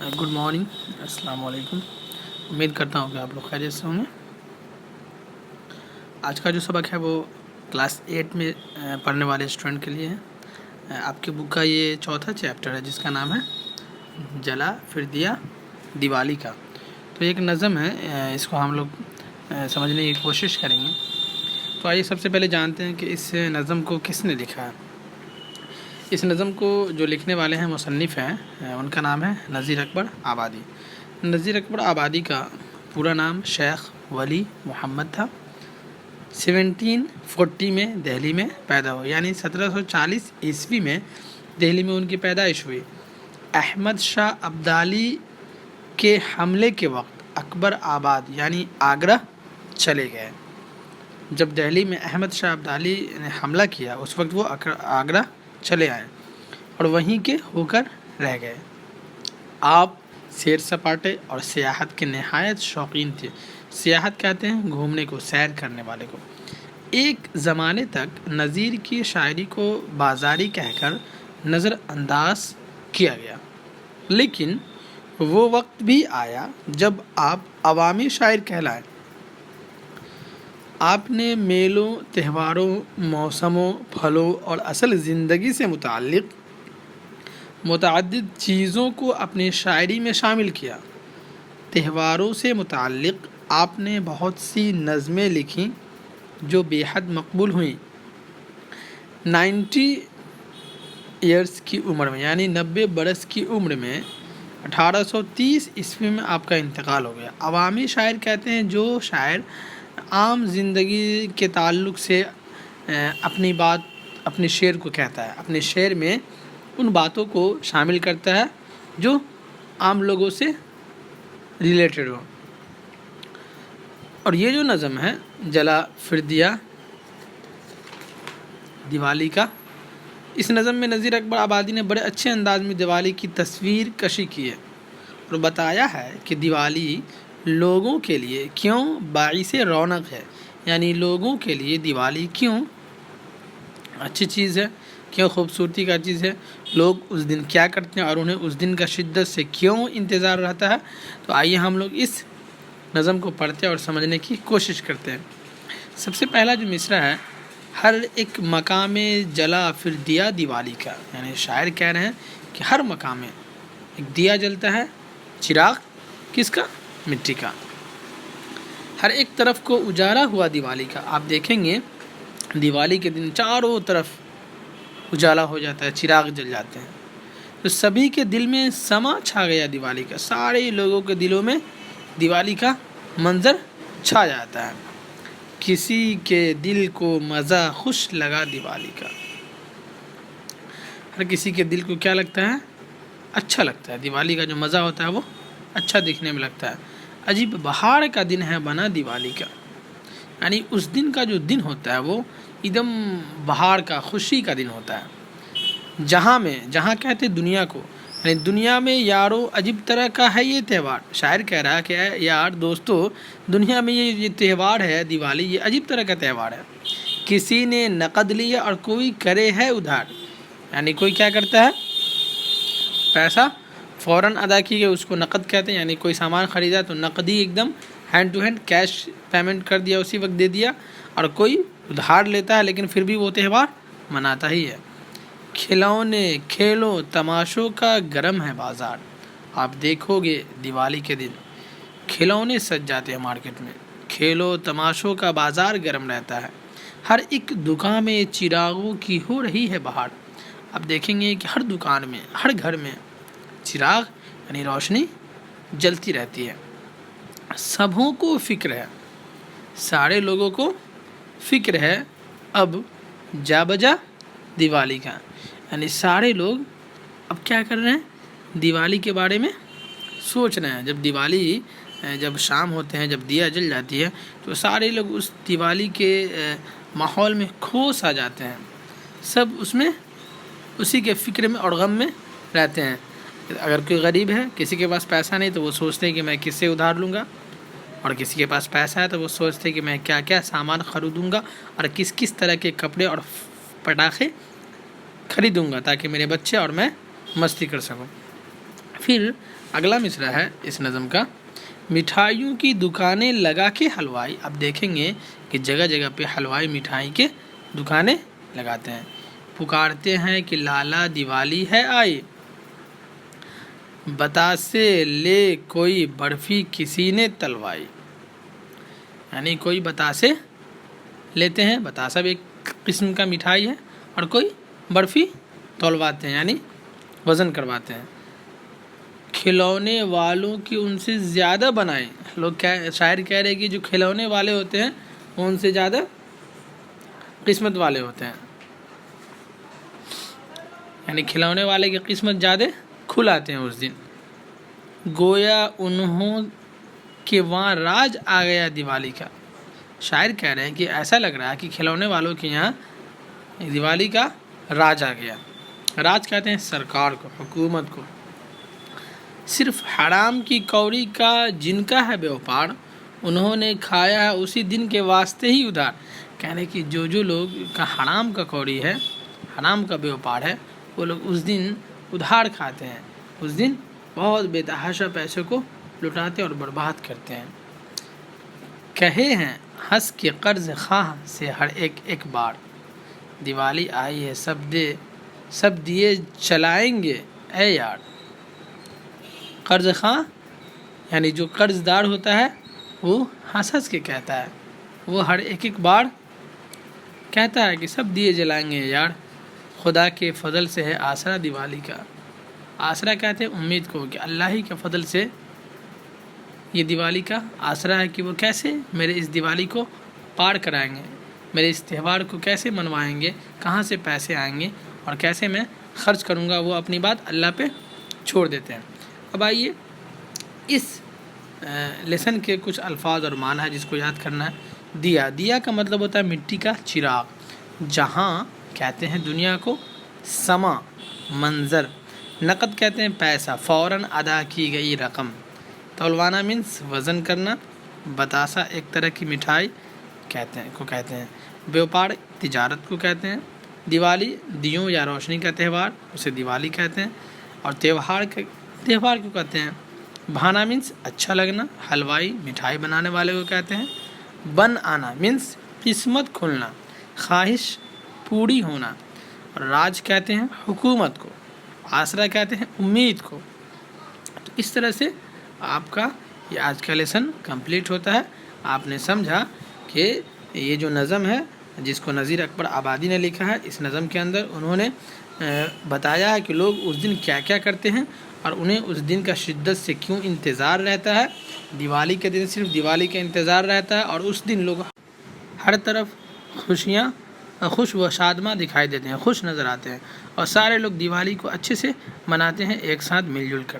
Good morning, السلام علیکم۔ امید کرتا ہوں کہ آپ لوگ خیریت سے ہوں گے۔ آج کا جو سبق ہے وہ کلاس 8 میں پڑھنے والے اسٹوڈنٹ کے لیے ہے۔ آپ کی بک کا یہ چوتھا چیپٹر ہے جس کا نام ہے جلا پھر دیا دیوالی کا۔ تو ایک نظم ہے، اس کو ہم لوگ سمجھنے کی کوشش کریں گے۔ تو آئیے سب سے پہلے جانتے ہیں کہ اس نظم کو کس نے لکھا ہے۔ اس نظم کو جو لکھنے والے ہیں مصنف ہیں، ان کا نام ہے نذیر اکبر آبادی۔ نذیر اکبر آبادی کا پورا نام شیخ ولی محمد تھا۔ 1740 میں دہلی میں پیدا ہوئے، یعنی 1740 عیسوی میں دہلی میں ان کی پیدائش ہوئی۔ احمد شاہ ابدالی کے حملے کے وقت اکبر آباد یعنی آگرہ چلے گئے۔ جب دہلی میں احمد شاہ ابدالی نے حملہ کیا اس وقت وہ آگرہ چلے آئے اور وہیں کے ہو کر رہ گئے۔ آپ سیر سپاٹے اور سیاحت کے نہایت شوقین تھے۔ سیاحت کہتے ہیں گھومنے کو، سیر کرنے والے کو۔ ایک زمانے تک نذیر کی شاعری کو بازاری کہہ کر نظر انداز کیا گیا، لیکن وہ وقت بھی آیا جب آپ عوامی شاعر کہلائے۔ آپ نے میلوں، تہواروں، موسموں، پھلوں اور اصل زندگی سے متعلق متعدد چیزوں کو اپنی شاعری میں شامل کیا۔ تہواروں سے متعلق آپ نے بہت سی نظمیں لکھیں جو بے حد مقبول ہوئیں۔ 90 ایئرس کی عمر میں، یعنی 90 برس کی عمر میں 1830 عیسوی میں آپ کا انتقال ہو گیا۔ عوامی شاعر کہتے ہیں جو شاعر عام زندگی کے تعلق سے اپنی بات، اپنے شعر کو کہتا ہے، اپنے شعر میں ان باتوں کو شامل کرتا ہے جو عام لوگوں سے ریلیٹڈ ہو۔ اور یہ جو نظم ہے جلا پھر دیا دیوالی کا، اس نظم میں نذیر اکبر آبادی نے بڑے اچھے انداز میں دیوالی کی تصویر کشی کی ہے اور بتایا ہے کہ دیوالی لوگوں کے لیے کیوں باعث رونق ہے، یعنی لوگوں کے لیے دیوالی کیوں اچھی چیز ہے، کیوں خوبصورتی کا چیز ہے، لوگ اس دن کیا کرتے ہیں اور انہیں اس دن کا شدت سے کیوں انتظار رہتا ہے۔ تو آئیے ہم لوگ اس نظم کو پڑھتے ہیں اور سمجھنے کی کوشش کرتے ہیں۔ سب سے پہلا جو مصرع ہے، ہر ایک مقام جلا پھر دیا دیوالی کا، یعنی شاعر کہہ رہے ہیں کہ ہر مقام میں ایک دیا جلتا ہے، چراغ کس کا؟ مٹی کا۔ ہر ایک طرف کو اجالا ہوا دیوالی کا۔ آپ دیکھیں گے دیوالی کے دن چاروں طرف اجالا ہو جاتا ہے، چراغ جل جاتے ہیں، تو سبھی کے دل میں سما چھا گیا دیوالی کا۔ سارے لوگوں کے دلوں میں دیوالی کا منظر چھا جاتا ہے۔ کسی کے دل کو مزہ خوش لگا دیوالی کا۔ ہر کسی کے دل کو کیا لگتا ہے؟ اچھا لگتا ہے۔ دیوالی کا جو مزہ ہوتا ہے وہ اچھا دیکھنے میں لگتا ہے۔ عجیب بہار کا دن ہے بنا دیوالی کا، یعنی اس دن کا جو دن ہوتا ہے وہ ایک دم بہار کا، خوشی کا دن ہوتا ہے۔ جہاں کہتے دنیا کو، یعنی دنیا میں یارو عجیب طرح کا ہے یہ تہوار۔ شاعر کہہ رہا ہے کہ یار دوستو، دنیا میں یہ تہوار ہے دیوالی، یہ عجیب طرح کا تہوار ہے۔ کسی نے نقد لیا اور کوئی کرے ہے ادھار، یعنی کوئی کیا کرتا ہے؟ پیسہ فوراً ادا کی گئی، اس کو نقد کہتے ہیں، یعنی کوئی سامان خریدا تو نقدی ایک دم hand to hand cash payment کر دیا، اسی وقت دے دیا، اور کوئی ادھار لیتا ہے لیکن پھر بھی وہ تہوار مناتا ہی ہے۔ کھلونے، کھیلوں، تماشوں کا گرم ہے بازار۔ آپ دیکھو گے دیوالی کے دن کھلونے سج جاتے ہیں مارکیٹ میں، کھیلوں تماشوں کا بازار گرم رہتا ہے۔ ہر ایک دکان میں چراغوں کی ہو رہی ہے بہار۔ آپ دیکھیں گے کہ ہر دکان میں، ہر گھر میں چراغ یعنی روشنی جلتی رہتی ہے۔ سبھوں کو فکر ہے، سارے لوگوں کو فکر ہے، اب جا بجا دیوالی کا، یعنی سارے لوگ اب کیا کر رہے ہیں؟ دیوالی کے بارے میں سوچ رہے ہیں۔ جب شام ہوتے ہیں، جب دیا جل جاتی ہے تو سارے لوگ اس دیوالی کے ماحول میں کھوس آ جاتے ہیں، سب اس میں اسی کے فکر میں اور غم میں رہتے ہیں۔ اگر کوئی غریب ہے، کسی کے پاس پیسہ نہیں، تو وہ سوچتے ہیں کہ میں کس سے ادھار لوں گا، اور کسی کے پاس پیسہ ہے تو وہ سوچتے ہیں کہ میں کیا کیا سامان خریدوں گا اور کس کس طرح کے کپڑے اور پٹاخے خریدوں گا تاکہ میرے بچے اور میں مستی کر سکوں۔ پھر اگلا مصرع ہے اس نظم کا، مٹھائیوں کی دکانیں لگا کے حلوائی. اب دیکھیں گے کہ جگہ جگہ پہ حلوائی مٹھائی کے دکانیں لگاتے ہیں. پکارتے ہیں کہ لالا دیوالی ہے آئی، بتاسے لے کوئی برفی کسی نے تلوائی. یعنی کوئی بتاسے لیتے ہیں، بتاسا بھی ایک قسم کا مٹھائی ہے، اور کوئی برفی تولواتے ہیں یعنی وزن کرواتے ہیں. کھلونے والوں کی ان سے زیادہ بنائیں. لوگ شاعر کہہ رہے کہ جو کھلونے والے ہوتے ہیں وہ ان سے زیادہ قسمت والے ہوتے ہیں، یعنی کھلونے والے کی قسمت زیادہ کھل آتے ہیں اس دن. گویا انہوں کہ وہاں راج آ گیا دیوالی کا. شاعر کہہ رہے ہیں کہ ایسا لگ رہا ہے کہ کھلونے والوں کے یہاں دیوالی کا راج آ گیا. راج کہتے ہیں سرکار کو، حکومت کو. صرف حرام کی کوری کا جن کا ہے بیوپار، انہوں نے کھایا ہے اسی دن کے واسطے ہی ادھار. کہنے کہ جو لوگ کا حرام کا کوری ہے، حرام کا بیوپار ہے، وہ لوگ اس دن ادھار کھاتے ہیں، اس دن بہت بے تحاشا پیسے کو لٹاتے اور برباد کرتے ہیں. کہے ہیں ہنس کے قرض خواہ سے ہر ایک بار، دیوالی آئی ہے سب دیے چلائیں گے اے یار. قرض خواہ یعنی جو قرض دار ہوتا ہے وہ ہنس کے کہتا ہے، وہ ہر ایک بار کہتا ہے کہ سب دیے جلائیں گے یار. خدا کے فضل سے ہے آسرا دیوالی کا. آسرا کہتے ہیں امید کو، کہ اللہ ہی کے فضل سے یہ دیوالی کا آسرا ہے کہ وہ کیسے میرے اس دیوالی کو پار کرائیں گے، میرے اس تہوار کو کیسے منوائیں گے، کہاں سے پیسے آئیں گے اور کیسے میں خرچ کروں گا. وہ اپنی بات اللہ پہ چھوڑ دیتے ہیں. اب آئیے اس لیسن کے کچھ الفاظ اور معنی ہے جس کو یاد کرنا ہے. دیا کا مطلب ہوتا ہے مٹی کا چراغ. جہاں کہتے ہیں دنیا کو، سما منظر، نقد کہتے ہیں پیسہ، فوراً ادا کی گئی رقم. تولوانا مینس وزن کرنا. بتاسا ایک طرح کی مٹھائی کہتے ہیں. بیوپار تجارت کو کہتے ہیں. دیوالی دیوں یا روشنی کا تہوار، اسے دیوالی کہتے ہیں. اور تہوار کو کہتے ہیں. بہانا مینس اچھا لگنا. حلوائی مٹھائی بنانے والے کو کہتے ہیں. بن آنا مینس قسمت کھلنا، خواہش پوری ہونا. راج کہتے ہیں حکومت کو. آسرا کہتے ہیں امید کو. تو اس طرح سے آپ کا یہ آج کا لیسن کمپلیٹ ہوتا ہے. آپ نے سمجھا کہ یہ جو نظم ہے جس کو نذیر اکبر آبادی نے لکھا ہے، اس نظم کے اندر انہوں نے بتایا ہے کہ لوگ اس دن کیا کیا کرتے ہیں اور انہیں اس دن کا شدت سے کیوں انتظار رہتا ہے. دیوالی کے دن صرف دیوالی کا انتظار رہتا ہے، اور اس دن لوگ ہر طرف خوش و شادماں دکھائی دیتے ہیں، خوش نظر آتے ہیں، اور سارے لوگ دیوالی کو اچھے سے مناتے ہیں ایک ساتھ مل جل کر.